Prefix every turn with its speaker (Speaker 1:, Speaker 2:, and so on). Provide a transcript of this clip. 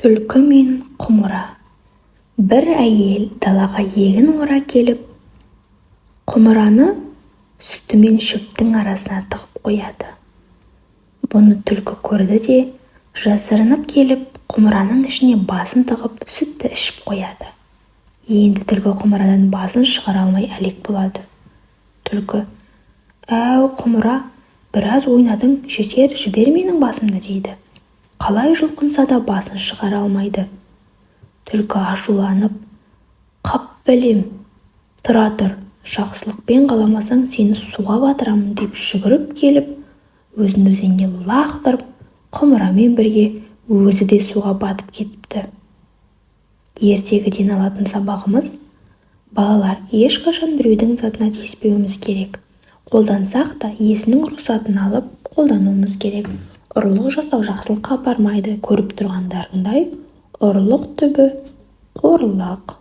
Speaker 1: Түлкі мен құмыра. Бір әйел далаға егін ора келіп, құмыраны сүті мен шөптің арасына тығып қояды. Бұны түлкі көрді де, жасырынып келіп, құмыраның ішіне басын тығып, сүтті ішіп қояды. Енді түлкі құмырадан басын шығара алмай әлек болады. Түлкі: «Әу құмыра, біраз ойнадың, жетер, жібер менің басымды» дейді. Қалай жұлқынса да басын шығара алмайды. Түлкі ашуланып: «Қап бәлем, тұра тұр, жақсылықпен қаламасаң сені суға батырамын» деп жүгіріп келіп, өзін өзенге лақтырып, құмырамен бірге өзі де суға батып кетіпті. Ертегіден алатын сабағымыз: балалар, ешқашан біреудің затына тиіспеуіміз керек. Қолдансақ та иесінің рұқсатын алып қолдануымыз керек. Ұрлық жасау жақсылыққа апармайды. Көріп тұрғандарыңдай, ұрлық түбі қорлық.